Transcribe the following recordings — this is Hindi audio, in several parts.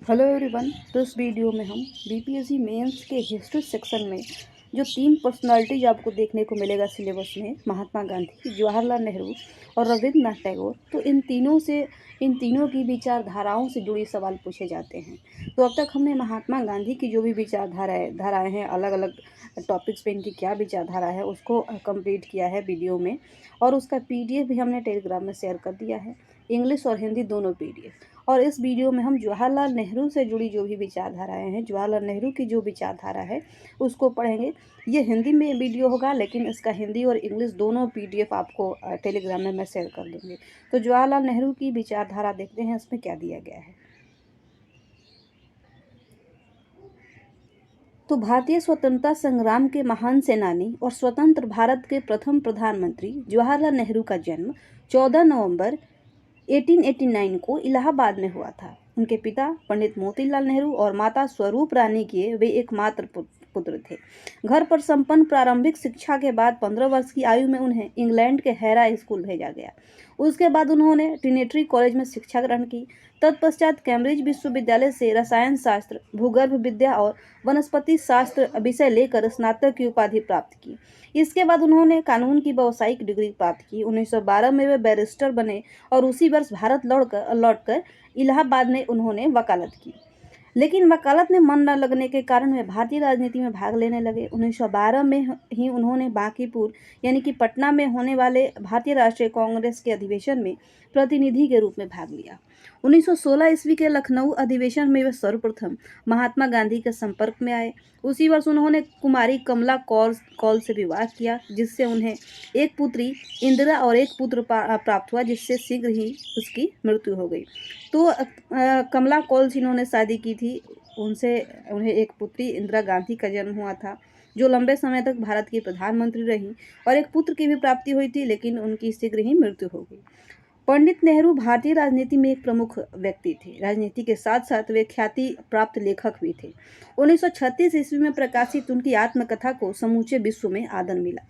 Hello everyone. तो इस वीडियो में हम बीपीएससी मेंस के हिस्ट्री सेक्शन में जो तीन पर्सनालिटीज आपको देखने को मिलेगा सिलेबस में, महात्मा गांधी, जवाहरलाल नेहरू और रविंद्रनाथ टैगोर, तो इन तीनों की विचारधाराओं से जुड़े सवाल पूछे जाते हैं। तो अब तक हमने महात्मा गांधी की जो भी धाराएं हैं, अलग अलग टॉपिक्स पे इनकी क्या विचारधारा है, उसको कंप्लीट किया है वीडियो में, और उसका पीडीएफ भी हमने टेलीग्राम में शेयर कर दिया है, इंग्लिश और हिंदी दोनों पीडीएफ। और इस वीडियो में हम जवाहरलाल नेहरू से जुड़ी जो भी विचारधाराएं हैं, जवाहरलाल नेहरू की जो विचारधारा है उसको पढ़ेंगे। ये हिंदी में वीडियो होगा, लेकिन इसका हिंदी और इंग्लिश दोनों पीडीएफ आपको टेलीग्राम में मैं शेयर कर दूंगी। तो जवाहरलाल नेहरू की विचारधारा देखते हैं, इसमें क्या दिया गया है। तो भारतीय स्वतंत्रता संग्राम के महान सेनानी और स्वतंत्र भारत के प्रथम प्रधानमंत्री जवाहरलाल नेहरू का जन्म 14 नवंबर 1889 को इलाहाबाद में हुआ था। उनके पिता पंडित मोतीलाल नेहरू और माता स्वरूप रानी के वे एकमात्र पुत्र थे। घर पर संपन्न प्रारंभिक शिक्षा के बाद 15 वर्ष की आयु में उन्हें इंग्लैंड के हैरा स्कूल भेजा गया। उसके बाद उन्होंने ट्रिनिटी कॉलेज में शिक्षा ग्रहण की। तत्पश्चात कैम्ब्रिज विश्वविद्यालय से रसायन शास्त्र, भूगर्भ विद्या और वनस्पति शास्त्र विषय लेकर स्नातक की उपाधि प्राप्त की। इसके बाद उन्होंने कानून की व्यावसायिक डिग्री प्राप्त की। 1912 में वे बैरिस्टर बने और उसी वर्ष भारत लौटकर इलाहाबाद में उन्होंने वकालत की। लेकिन वकालत में मन न लगने के कारण वे भारतीय राजनीति में भाग लेने लगे। 1912 में ही उन्होंने बांकीपुर यानी कि पटना में होने वाले भारतीय राष्ट्रीय कांग्रेस के अधिवेशन में प्रतिनिधि के रूप में भाग लिया। 1916 ईस्वी के लखनऊ अधिवेशन में वे सर्वप्रथम महात्मा गांधी के संपर्क में आए। उसी वर्ष उन्होंने कुमारी कमला कौल से विवाह किया, जिससे उन्हें एक पुत्री इंदिरा और एक पुत्र प्राप्त हुआ, जिससे शीघ्र ही उसकी मृत्यु हो गई। तो कमला कौल से इन्होंने शादी की थी, उन्हें एक पुत्री इंदिरा गांधी का जन्म हुआ था, जो लंबे समय तक भारत की प्रधानमंत्री रही, और एक पुत्र की भी प्राप्ति हुई थी, लेकिन उनकी शीघ्र ही मृत्यु हो गई। पंडित नेहरू भारतीय राजनीति में एक प्रमुख व्यक्ति थे। राजनीति के साथ साथ वे ख्याति प्राप्त लेखक भी थे। 1936 ईस्वी में प्रकाशित उनकी आत्मकथा को समूचे विश्व में आदर मिला।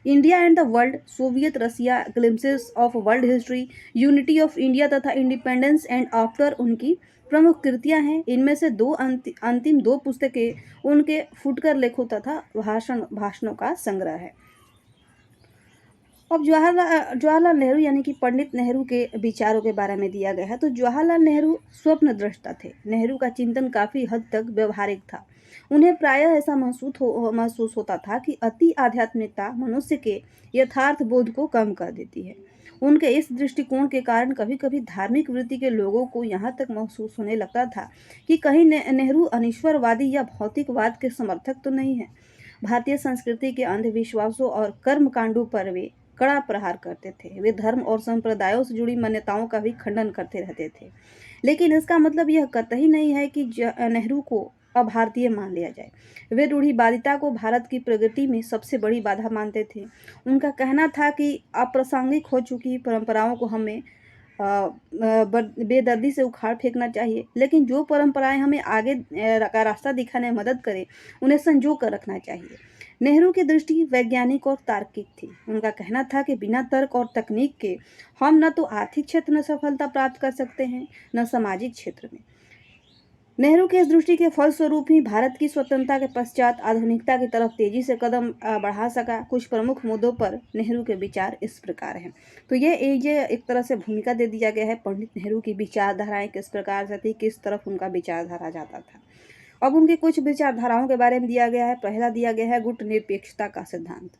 India and the world, Soviet Russia, glimpses of world history, unity of India तथा इंडिपेंडेंस एंड आफ्टर उनकी प्रमुख कृतियां हैं। इनमें से अंतिम दो पुस्तकें उनके फुटकर लेखों तथा भाषणों का संग्रह है। अब जवाहरलाल नेहरू यानी कि पंडित नेहरू के विचारों के बारे में दिया गया है। तो जवाहरलाल नेहरू स्वप्न दृष्टा थे। नेहरू का चिंतन काफी हद तक व्यवहारिक था। उन्हें प्रायः ऐसा महसूस होता था कि अति आध्यात्मिकता मनुष्य के यथार्थ बोध को कम कर देती है। उनके इस दृष्टिकोण के कारण कभी कभी धार्मिक वृत्ति के लोगों को यहाँ तक महसूस होने लगता था कि कहीं नेहरू अनिश्वरवादी या भौतिकवाद के समर्थक तो नहीं है। भारतीय संस्कृति के अंधविश्वासों और कर्मकांडों पर वे कड़ा प्रहार करते थे। वे धर्म और संप्रदायों से जुड़ी मान्यताओं का भी खंडन करते रहते थे। लेकिन इसका मतलब यह कतई नहीं है कि नेहरू को अभारतीय मान लिया जाए। वे रूढ़िवादिता को भारत की प्रगति में सबसे बड़ी बाधा मानते थे। उनका कहना था कि अप्रासंगिक हो चुकी परंपराओं को हमें बेदर्दी से उखाड़ फेंकना चाहिए, लेकिन जो परंपराएं हमें आगे का रास्ता दिखाने में मदद करें उन्हें संजो कर रखना चाहिए। नेहरू की दृष्टि वैज्ञानिक और तार्किक थी। उनका कहना था कि बिना तर्क और तकनीक के हम न तो आर्थिक क्षेत्र में सफलता प्राप्त कर सकते हैं, न सामाजिक क्षेत्र में। नेहरू के इस दृष्टि के फलस्वरूप ही भारत की स्वतंत्रता के पश्चात आधुनिकता की तरफ तेजी से कदम बढ़ा सका। कुछ प्रमुख मुद्दों पर नेहरू के विचार इस प्रकार हैं। तो ये एक तरह से भूमिका दे दिया गया है, पंडित नेहरू की विचारधाराएं किस प्रकार से थी, किस तरफ उनका विचारधारा जाता था। अब उनके कुछ विचारधाराओं के बारे में दिया गया है। पहला दिया गया है गुट निरपेक्षता का सिद्धांत।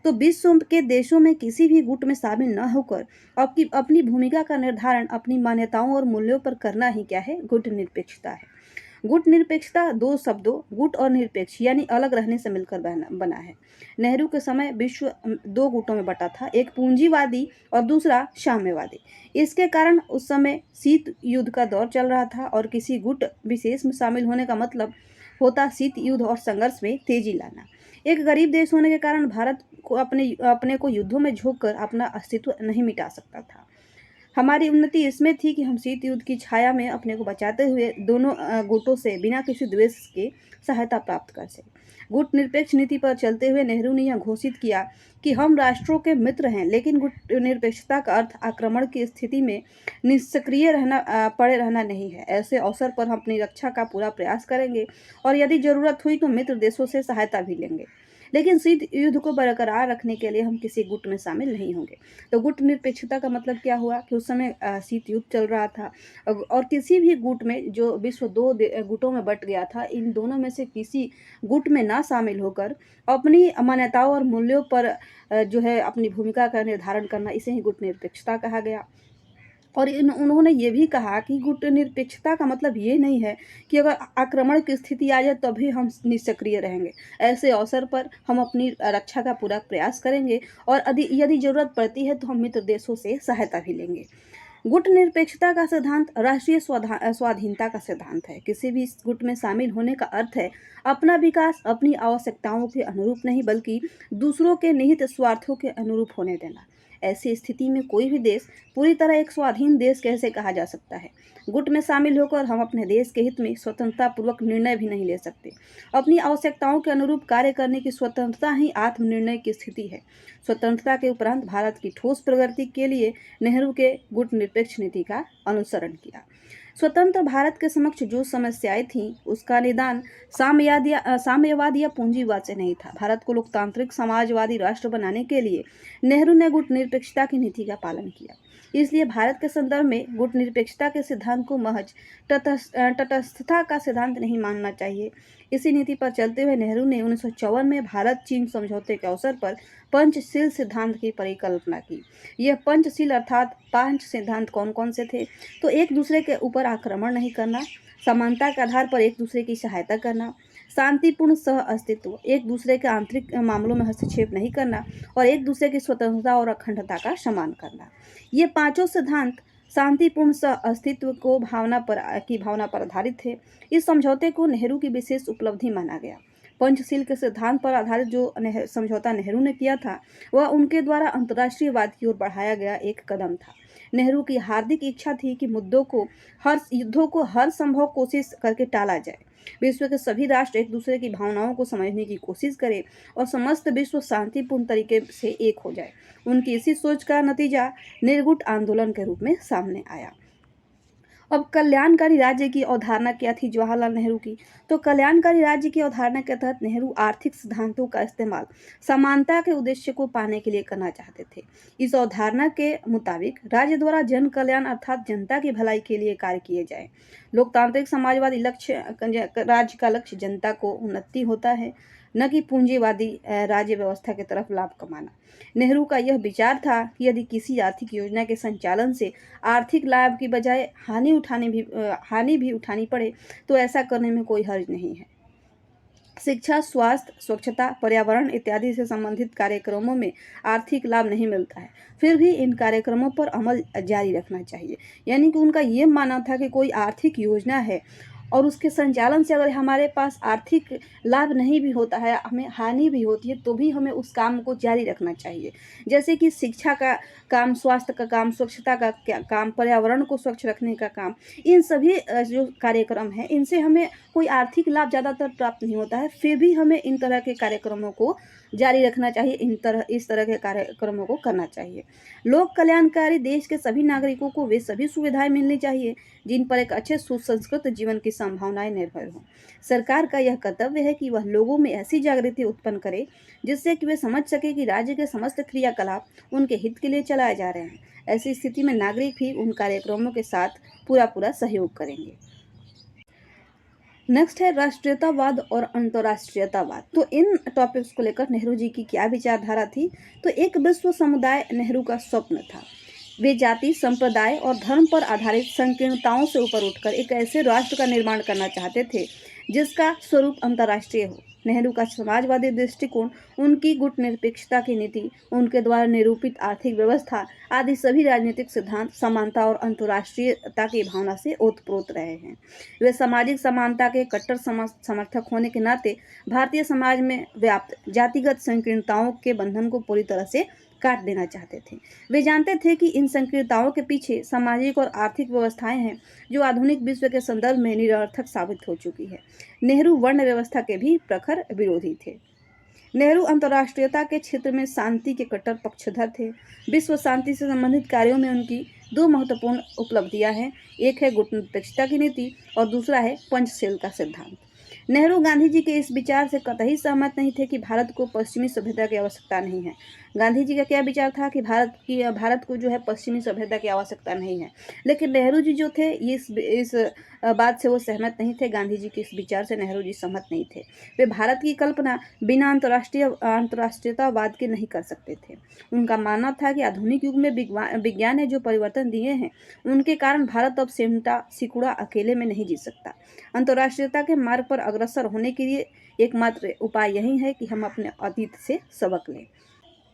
तो विश्व के देशों में किसी भी गुट में शामिल न होकर अपनी भूमिका का निर्धारण अपनी मान्यताओं और मूल्यों पर करना ही क्या है, गुट निरपेक्षता है। गुट निरपेक्षता दो शब्दों गुट और निरपेक्ष यानी अलग रहने से मिलकर बना है। नेहरू के समय विश्व दो गुटों में बटा था, एक पूंजीवादी और दूसरा साम्यवादी। इसके कारण उस समय शीत युद्ध का दौर चल रहा था और किसी गुट विशेष में शामिल होने का मतलब होता शीत युद्ध और संघर्ष में तेजी लाना। एक गरीब देश होने के कारण भारत को अपने को युद्धों में झोंक कर अपना अस्तित्व नहीं मिटा सकता था। हमारी उन्नति इसमें थी कि हम शीत युद्ध की छाया में अपने को बचाते हुए दोनों गुटों से बिना किसी द्वेष के सहायता प्राप्त कर सके। गुटनिरपेक्ष नीति पर चलते हुए नेहरू ने यह घोषित किया कि हम राष्ट्रों के मित्र हैं, लेकिन गुटनिरपेक्षता का अर्थ आक्रमण की स्थिति में निष्क्रिय पड़े रहना नहीं है। ऐसे अवसर पर हम अपनी रक्षा का पूरा प्रयास करेंगे और यदि जरूरत हुई तो मित्र देशों से सहायता भी लेंगे, लेकिन शीत युद्ध को बरकरार रखने के लिए हम किसी गुट में शामिल नहीं होंगे। तो गुट निरपेक्षता का मतलब क्या हुआ कि उस समय शीत युद्ध चल रहा था और किसी भी गुट में, जो विश्व दो गुटों में बट गया था, इन दोनों में से किसी गुट में ना शामिल होकर अपनी मान्यताओं और मूल्यों पर जो है अपनी भूमिका का निर्धारण करना, इसे ही गुट निरपेक्षता कहा गया। और उन्होंने ये भी कहा कि गुटनिरपेक्षता का मतलब ये नहीं है कि अगर आक्रमण की स्थिति आ जाए तभी हम निष्क्रिय रहेंगे। ऐसे अवसर पर हम अपनी रक्षा का पूरा प्रयास करेंगे और यदि जरूरत पड़ती है तो हम मित्र देशों से सहायता भी लेंगे। गुटनिरपेक्षता का सिद्धांत राष्ट्रीय स्वाधीनता का सिद्धांत है। किसी भी गुट में शामिल होने का अर्थ है अपना विकास अपनी आवश्यकताओं के अनुरूप नहीं, बल्कि दूसरों के निहित स्वार्थों के अनुरूप होने देना। ऐसी स्थिति में कोई भी देश पूरी तरह एक स्वाधीन देश कैसे कहा जा सकता है? गुट में शामिल होकर हम अपने देश के हित में स्वतंत्रतापूर्वक निर्णय भी नहीं ले सकते। अपनी आवश्यकताओं के अनुरूप कार्य करने की स्वतंत्रता ही आत्मनिर्णय की स्थिति है। स्वतंत्रता के उपरांत भारत की ठोस प्रगति के लिए नेहरू के गुटनिरपेक्ष नीति का अनुसरण किया। स्वतंत्र भारत के समक्ष जो समस्याएं थीं उसका निदान साम्यवाद या पूंजीवाद से नहीं था। भारत को लोकतांत्रिक समाजवादी राष्ट्र बनाने के लिए नेहरू ने गुटनिरपेक्षता की नीति का पालन किया। इसलिए भारत के संदर्भ में गुटनिरपेक्षता के सिद्धांत को महज तटस्थता का सिद्धांत नहीं मानना चाहिए। इसी नीति पर चलते हुए नेहरू ने 1954 में भारत चीन समझौते के अवसर पर पंचशील सिद्धांत की परिकल्पना की। यह पंचशील अर्थात 5 सिद्धांत कौन कौन से थे? तो एक दूसरे के ऊपर आक्रमण नहीं करना, समानता के आधार पर एक दूसरे की सहायता करना, शांतिपूर्ण सह अस्तित्व, एक दूसरे के आंतरिक मामलों में हस्तक्षेप नहीं करना और एक दूसरे की स्वतंत्रता और अखंडता का सम्मान करना। ये पांचों सिद्धांत शांतिपूर्ण सह अस्तित्व की भावना पर आधारित थे। इस समझौते को नेहरू की विशेष उपलब्धि माना गया। पंचशील के सिद्धांत पर आधारित जो समझौता नेहरू ने किया था वह उनके द्वारा अंतर्राष्ट्रीयवाद की ओर बढ़ाया गया एक कदम था। नेहरू की हार्दिक इच्छा थी कि युद्धों को हर संभव कोशिश करके टाला जाए। विश्व के सभी राष्ट्र एक दूसरे की भावनाओं को समझने की कोशिश करें और समस्त विश्व शांतिपूर्ण तरीके से एक हो जाए। उनकी इसी सोच का नतीजा निर्गुट आंदोलन के रूप में सामने आया। अब कल्याणकारी राज्य की अवधारणा क्या थी जवाहरलाल नेहरू की? तो कल्याणकारी राज्य की अवधारणा के तहत नेहरू आर्थिक सिद्धांतों का इस्तेमाल समानता के उद्देश्य को पाने के लिए करना चाहते थे। इस अवधारणा के मुताबिक राज्य द्वारा जन कल्याण अर्थात जनता की भलाई के लिए कार्य किए जाए। लोकतांत्रिक समाजवादी राज्य का लक्ष्य जनता को उन्नति होता है, न कि पूंजीवादी राज्य व्यवस्था की तरफ लाभ कमाना। नेहरू का यह विचार था कि यदि किसी आर्थिक योजना के संचालन से आर्थिक लाभ की बजाय हानि भी उठानी पड़े तो ऐसा करने में कोई हर्ज नहीं है। शिक्षा, स्वास्थ्य, स्वच्छता, पर्यावरण इत्यादि से संबंधित कार्यक्रमों में आर्थिक लाभ नहीं मिलता है, फिर भी इन कार्यक्रमों पर अमल जारी रखना चाहिए। यानी कि उनका ये मानना था कि कोई आर्थिक योजना है और उसके संचालन से अगर हमारे पास आर्थिक लाभ नहीं भी होता है, हमें हानि भी होती है, तो भी हमें उस काम को जारी रखना चाहिए। जैसे कि शिक्षा का काम, स्वास्थ्य का काम, स्वच्छता का काम, पर्यावरण को स्वच्छ रखने का काम, इन सभी जो कार्यक्रम हैं इनसे हमें कोई आर्थिक लाभ ज़्यादातर प्राप्त नहीं होता है, फिर भी हमें इन तरह के कार्यक्रमों को जारी रखना चाहिए, इस तरह के कार्यक्रमों को करना चाहिए। लोक कल्याणकारी देश के सभी नागरिकों को वे सभी सुविधाएं मिलनी चाहिए जिन पर एक अच्छे सुसंस्कृत जीवन की संभावनाएं निर्भर हों। सरकार का यह कर्तव्य है कि वह लोगों में ऐसी जागृति उत्पन्न करे जिससे कि वे समझ सके कि राज्य के समस्त क्रियाकलाप उनके हित के लिए चलाए जा रहे हैं। ऐसी स्थिति में नागरिक भी उन कार्यक्रमों के साथ पूरा सहयोग करेंगे। नेक्स्ट है राष्ट्रीयतावाद और अंतर्राष्ट्रीयतावाद। तो इन टॉपिक्स को लेकर नेहरू जी की क्या विचारधारा थी? तो एक विश्व समुदाय नेहरू का स्वप्न था। वे जाति, संप्रदाय और धर्म पर आधारित संकीर्णताओं से ऊपर उठकर एक ऐसे राष्ट्र का निर्माण करना चाहते थे जिसका स्वरूप अंतर्राष्ट्रीय हो। नेहरू का समाजवादी दृष्टिकोण, उनकी गुटनिरपेक्षता की नीति, उनके द्वारा निरूपित आर्थिक व्यवस्था आदि सभी राजनीतिक सिद्धांत समानता और अंतर्राष्ट्रीयता की भावना से ओतप्रोत रहे हैं। वे सामाजिक समानता के कट्टर समर्थक होने के नाते भारतीय समाज में व्याप्त जातिगत संकीर्णताओं के बंधन को पूरी तरह से काट देना चाहते थे। वे जानते थे कि इन संकीर्णताओं के पीछे सामाजिक और आर्थिक व्यवस्थाएं हैं जो आधुनिक विश्व के संदर्भ में निरर्थक साबित हो चुकी है। नेहरू वर्ण व्यवस्था के भी प्रखर विरोधी थे। नेहरू अंतर्राष्ट्रीयता के क्षेत्र में शांति के कट्टर पक्षधर थे। विश्व शांति से संबंधित कार्यों में उनकी दो महत्वपूर्ण उपलब्धियां हैं। एक है गुटनिरपेक्षता की नीति और दूसरा है पंचशील का सिद्धांत। नेहरू गांधी जी के इस विचार से कतई सहमत नहीं थे कि भारत को पश्चिमी सभ्यता की आवश्यकता नहीं है। गांधी जी का क्या विचार था कि भारत को जो है पश्चिमी सभ्यता की आवश्यकता नहीं है, लेकिन नेहरू जी जो थे इस बात से वो सहमत नहीं थे। गांधी जी के इस विचार से नेहरू जी सहमत नहीं थे। वे भारत की कल्पना बिना अंतर्राष्ट्रीयतावाद के नहीं कर सकते थे। उनका मानना था कि आधुनिक युग में विज्ञान ने जो परिवर्तन दिए हैं उनके कारण भारत अब सिकुड़ा अकेले में नहीं जी सकता। अंतर्राष्ट्रीयता के मार्ग पर अग्रसर होने के लिए एकमात्र उपाय यही है कि हम अपने अतीत से सबक लें।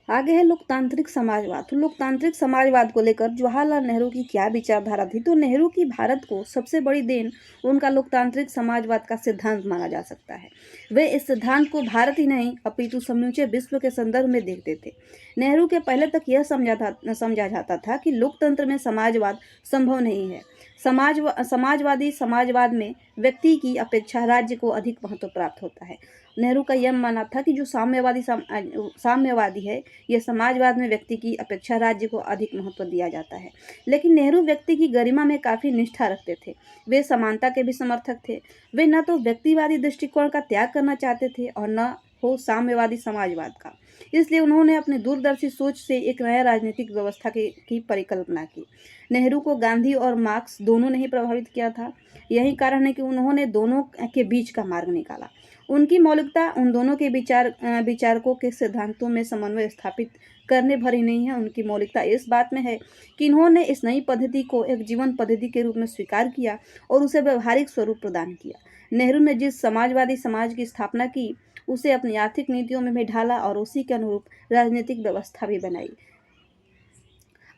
आगे है लोकतांत्रिक समाजवाद। तो लोकतांत्रिक समाजवाद को लेकर जवाहरलाल नेहरू की क्या विचारधारा थी? तो नेहरू की भारत को सबसे बड़ी देन उनका लोकतांत्रिक समाजवाद का सिद्धांत माना जा सकता है। वे इस सिद्धांत को भारत ही नहीं अपितु समूचे विश्व के संदर्भ में देखते थे। नेहरू के पहले तक यह समझा जाता था कि लोकतंत्र में समाजवाद संभव नहीं है। समाजवादी समाजवाद में व्यक्ति की अपेक्षा राज्य को अधिक महत्व प्राप्त होता है। नेहरू का यह मानना था कि जो साम्यवादी है, यह समाजवाद में व्यक्ति की अपेक्षा राज्य को अधिक महत्व दिया जाता है। लेकिन नेहरू व्यक्ति की गरिमा में काफ़ी निष्ठा रखते थे। वे समानता के भी समर्थक थे। वे न तो व्यक्तिवादी दृष्टिकोण का त्याग करना चाहते थे और न हो साम्यवादी समाजवाद का। इसलिए उन्होंने अपनी दूरदर्शी सोच से एक नया राजनीतिक व्यवस्था की परिकल्पना की। नेहरू को गांधी और मार्क्स दोनों ने ही प्रभावित किया था। यही कारण है कि उन्होंने दोनों के बीच का मार्ग निकाला। उनकी मौलिकता उन दोनों के विचारकों के सिद्धांतों में समन्वय स्थापित करने भर ही नहीं है। उनकी मौलिकता इस बात में है कि इन्होंने इस नई पद्धति को एक जीवन पद्धति के रूप में स्वीकार किया और उसे व्यवहारिक स्वरूप प्रदान किया। नेहरू ने जिस समाजवादी समाज की स्थापना की उसे अपनी आर्थिक नीतियों में भी ढाला और उसी के अनुरूप राजनीतिक व्यवस्था भी बनाई।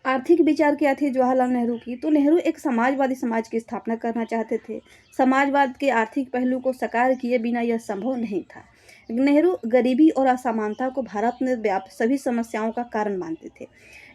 आर्थिक विचार क्या थे जवाहरलाल नेहरू की? तो नेहरू एक समाजवादी समाज की स्थापना करना चाहते थे। समाजवाद के आर्थिक पहलू को साकार किए बिना यह संभव नहीं था। नेहरू गरीबी और असमानता को भारत में व्याप्त सभी समस्याओं का कारण मानते थे।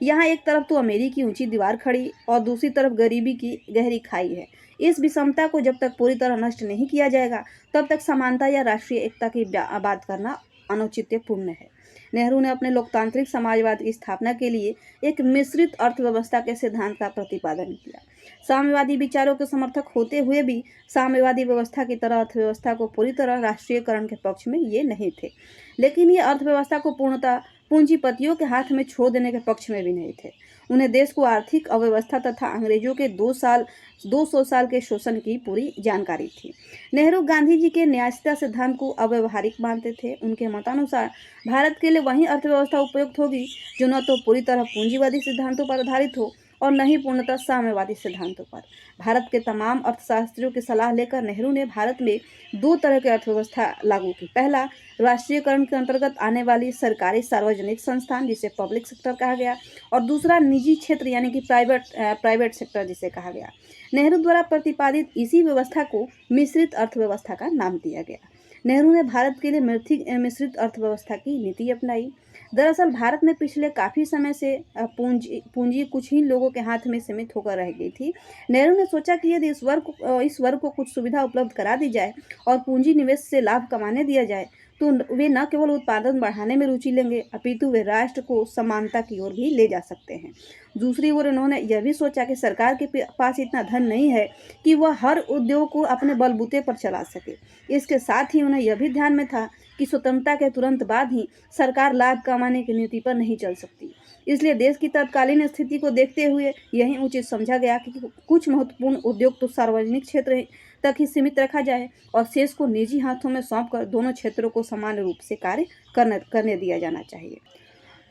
यहाँ एक तरफ तो अमीरी की ऊंची दीवार खड़ी और दूसरी तरफ गरीबी की गहरी खाई है। इस विषमता को जब तक पूरी तरह नष्ट नहीं किया जाएगा तब तक समानता या राष्ट्रीय एकता की बात करना अनौचित्यपूर्ण है। नेहरू ने अपने लोकतांत्रिक समाजवाद की स्थापना के लिए एक मिश्रित अर्थव्यवस्था के सिद्धांत का प्रतिपादन किया। साम्यवादी विचारों के समर्थक होते हुए भी साम्यवादी व्यवस्था की तरह अर्थव्यवस्था को पूरी तरह राष्ट्रीयकरण के पक्ष में ये नहीं थे, लेकिन ये अर्थव्यवस्था को पूर्णतः पूंजीपतियों के हाथ में छोड़ देने के पक्ष में भी नहीं थे। उन्हें देश को आर्थिक अव्यवस्था तथा अंग्रेजों के 200 साल के शोषण की पूरी जानकारी थी। नेहरू गांधी जी के न्यायिकता सिद्धांत को अव्यवहारिक मानते थे। उनके मतानुसार भारत के लिए वही अर्थव्यवस्था उपयुक्त होगी जो न तो पूरी तरह पूंजीवादी सिद्धांतों पर आधारित हो और न ही पूर्णतः साम्यवादी सिद्धांतों पर। भारत के तमाम अर्थशास्त्रियों की सलाह लेकर नेहरू ने भारत में दो तरह की अर्थव्यवस्था लागू की। पहला, राष्ट्रीयकरण के अंतर्गत आने वाली सरकारी सार्वजनिक संस्थान जिसे पब्लिक सेक्टर कहा गया, और दूसरा निजी क्षेत्र यानी कि प्राइवेट सेक्टर जिसे कहा गया। नेहरू द्वारा प्रतिपादित इसी व्यवस्था को मिश्रित अर्थव्यवस्था का नाम दिया गया। नेहरू ने भारत के लिए मिश्रित अर्थव्यवस्था की नीति अपनाई। दरअसल भारत में पिछले काफ़ी समय से पूंजी कुछ ही लोगों के हाथ में सीमित होकर रह गई थी। नेहरू ने सोचा कि यदि इस वर्ग को कुछ सुविधा उपलब्ध करा दी जाए और पूंजी निवेश से लाभ कमाने दिया जाए तो वे न केवल उत्पादन बढ़ाने में रुचि लेंगे अपितु वे राष्ट्र को समानता की ओर भी ले जा सकते हैं। दूसरी ओर इन्होंने यह भी सोचा कि सरकार के पास इतना धन नहीं है कि वह हर उद्योग को अपने बलबूते पर चला सके। इसके साथ ही उन्हें यह भी ध्यान में था कि स्वतंत्रता के तुरंत बाद ही सरकार लाभ कमाने की नीति पर नहीं चल सकती। इसलिए देश की तत्कालीन स्थिति को देखते हुए यही उचित समझा गया कि कुछ महत्वपूर्ण उद्योग तो सार्वजनिक क्षेत्र तक ही सीमित रखा जाए और शेष को निजी हाथों में सौंपकर दोनों क्षेत्रों को समान रूप से कार्य करने दिया जाना चाहिए।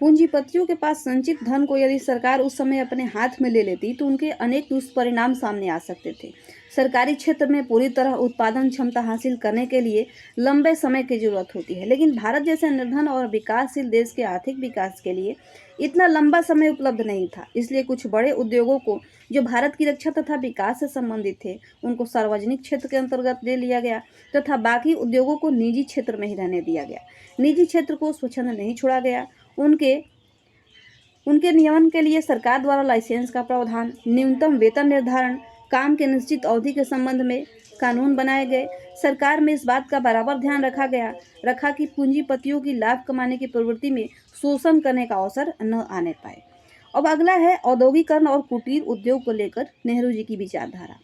पूंजीपतियों के पास संचित धन को यदि सरकार उस समय अपने हाथ में ले लेती तो उनके अनेक दुष्परिणाम सामने आ सकते थे। सरकारी क्षेत्र में पूरी तरह उत्पादन क्षमता हासिल करने के लिए लंबे समय की जरूरत होती है, लेकिन भारत जैसे निर्धन और विकासशील देश के आर्थिक विकास के लिए इतना लंबा समय उपलब्ध नहीं था। इसलिए कुछ बड़े उद्योगों को जो भारत की रक्षा तथा विकास से संबंधित थे उनको सार्वजनिक क्षेत्र के अंतर्गत ले लिया गया तथा बाकी उद्योगों को निजी क्षेत्र में ही रहने दिया गया। निजी क्षेत्र को स्वच्छंद नहीं छोड़ा गया। उनके उनके नियमन के लिए सरकार द्वारा लाइसेंस का प्रावधान, न्यूनतम वेतन निर्धारण, काम के निश्चित अवधि के संबंध में कानून बनाए गए। सरकार में इस बात का बराबर ध्यान रखा कि पूंजीपतियों की लाभ कमाने की प्रवृत्ति में शोषण करने का अवसर न आने पाए। अब अगला है औद्योगिकरण और कुटीर उद्योग को लेकर नेहरू जी की विचारधारा।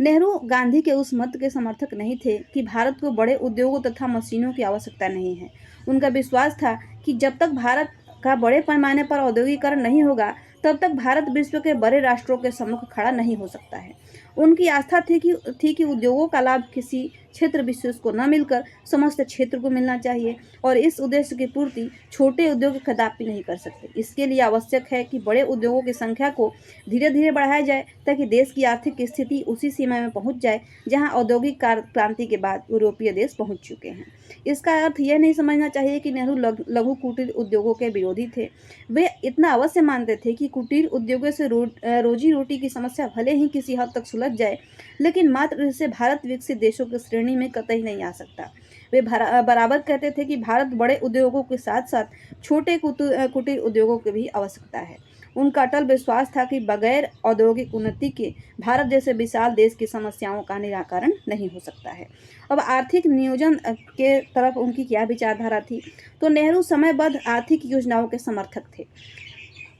नेहरू गांधी के उस मत के समर्थक नहीं थे कि भारत को बड़े उद्योगों तथा मशीनों की आवश्यकता नहीं है। उनका विश्वास था कि जब तक भारत का बड़े पैमाने पर औद्योगिकरण नहीं होगा, तब तक भारत विश्व के बड़े राष्ट्रों के सम्मुख खड़ा नहीं हो सकता है। उनकी आस्था थी कि उद्योगों का लाभ किसी क्षेत्र विशेष को न मिलकर समस्त क्षेत्र को मिलना चाहिए और इस उद्देश्य की पूर्ति छोटे उद्योग कदापि नहीं कर सकते। इसके लिए आवश्यक है कि बड़े उद्योगों की संख्या को धीरे धीरे बढ़ाया जाए ताकि देश की आर्थिक स्थिति उसी सीमा में पहुंच जाए जहां औद्योगिक क्रांति के बाद यूरोपीय देश पहुंच चुके हैं। इसका अर्थ यह नहीं समझना चाहिए कि नेहरू लघु कुटीर उद्योगों के विरोधी थे। वे इतना अवश्य मानते थे कि कुटीर उद्योगों से रोजी रोटी की समस्या भले ही किसी हद तक सुलझ जाए, लेकिन मात्र इससे भारत विकसित देशों की श्रेणी में कतई नहीं आ सकता। वे बराबर कहते थे कि भारत बड़े उद्योगों के साथ साथ छोटे कुटीर उद्योगों की भी आवश्यकता है। उनका अटल विश्वास था कि बगैर औद्योगिक उन्नति के भारत जैसे विशाल देश की समस्याओं का निराकरण नहीं हो सकता है। अब आर्थिक नियोजन के तरफ उनकी क्या विचारधारा थी, तो नेहरू समयबद्ध आर्थिक योजनाओं के समर्थक थे।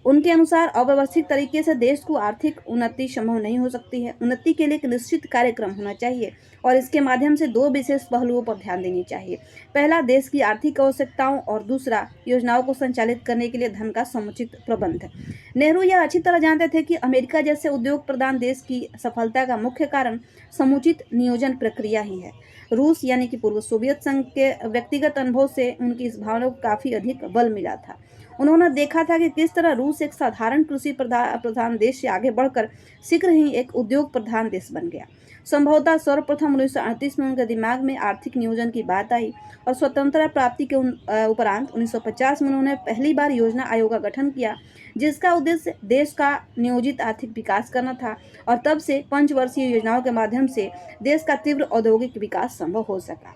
उनके अनुसार अव्यवस्थित तरीके से देश को आर्थिक उन्नति संभव नहीं हो सकती है। उन्नति के लिए एक निश्चित कार्यक्रम होना चाहिए और इसके माध्यम से दो विशेष पहलुओं पर ध्यान देनी चाहिए। पहला, देश की आर्थिक आवश्यकताओं और दूसरा, योजनाओं को संचालित करने के लिए धन का समुचित प्रबंध। नेहरू यह अच्छी तरह जानते थे कि अमेरिका जैसे उद्योग प्रधान देश की सफलता का मुख्य कारण समुचित नियोजन प्रक्रिया ही है। रूस यानी कि पूर्व सोवियत संघ के व्यक्तिगत अनुभव से उनकी इस भावना को काफी अधिक बल मिला था। उन्होंने देखा था कि किस तरह रूस एक साधारण कृषि प्रधान देश से आगे बढ़कर शीघ्र ही एक उद्योग प्रधान देश बन गया। संभवतः सर्वप्रथम 1938 में उनके दिमाग में आर्थिक नियोजन की बात आई और स्वतंत्रता प्राप्ति के उपरांत 1950 में उन्होंने पहली बार योजना आयोग का गठन किया, जिसका उद्देश्य देश का नियोजित आर्थिक विकास करना था और तब से पंचवर्षीय योजनाओं के माध्यम से देश का तीव्र औद्योगिक विकास संभव हो सका।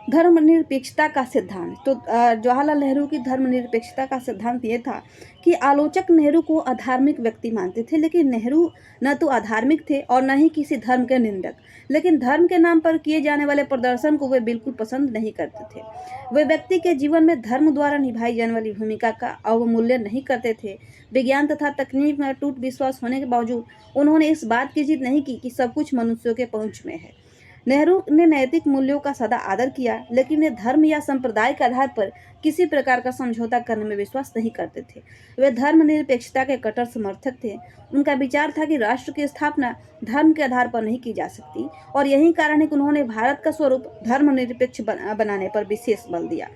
धर्मनिरपेक्षता का सिद्धांत। तो जवाहरलाल नेहरू की धर्मनिरपेक्षता का सिद्धांत ये था कि आलोचक नेहरू को अधार्मिक व्यक्ति मानते थे, लेकिन नेहरू न तो अधार्मिक थे और न ही किसी धर्म के निंदक। लेकिन धर्म के नाम पर किए जाने वाले प्रदर्शन को वे बिल्कुल पसंद नहीं करते थे। वे व्यक्ति के जीवन में धर्म द्वारा निभाई जाने वाली भूमिका का अवमूल्यन नहीं करते थे। विज्ञान तथा तकनीक में अटूट विश्वास होने के बावजूद उन्होंने इस बात की जिद नहीं की कि सब कुछ मनुष्यों के पहुंच में है। नेहरू ने नैतिक मूल्यों का सदा आदर किया, लेकिन वे धर्म या संप्रदाय के आधार पर किसी प्रकार का समझौता करने में विश्वास नहीं करते थे। वे धर्मनिरपेक्षता के कट्टर समर्थक थे। उनका विचार था कि राष्ट्र की स्थापना धर्म के आधार पर नहीं की जा सकती और यही कारण है कि उन्होंने भारत का स्वरूप धर्मनिरपेक्ष बनाने पर विशेष बल दिया।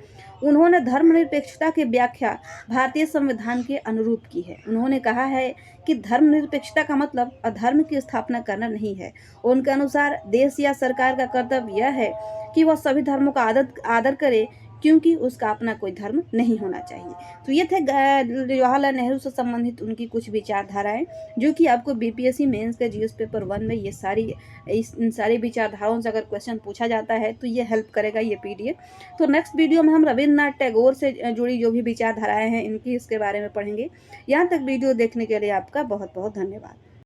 उन्होंने धर्मनिरपेक्षता की व्याख्या भारतीय संविधान के अनुरूप की है। उन्होंने कहा है कि धर्मनिरपेक्षता का मतलब अधर्म की स्थापना करना नहीं है। उनके अनुसार देश या सरकार का कर्तव्य यह है कि वह सभी धर्मों का आदर करे, क्योंकि उसका अपना कोई धर्म नहीं होना चाहिए। तो ये थे जवाहरलाल नेहरू से संबंधित उनकी कुछ विचारधाराएं, जो कि आपको बीपीएससी मेंस के जीएस पेपर 1 में ये इन सारी विचारधाराओं से अगर क्वेश्चन पूछा जाता है तो ये हेल्प करेगा ये पीडीएफ। तो नेक्स्ट वीडियो में हम रविन्द्रनाथ टैगोर से जुड़ी जो भी विचारधाराएं हैं इसके बारे में पढ़ेंगे। यहाँ तक वीडियो देखने के लिए आपका बहुत बहुत धन्यवाद।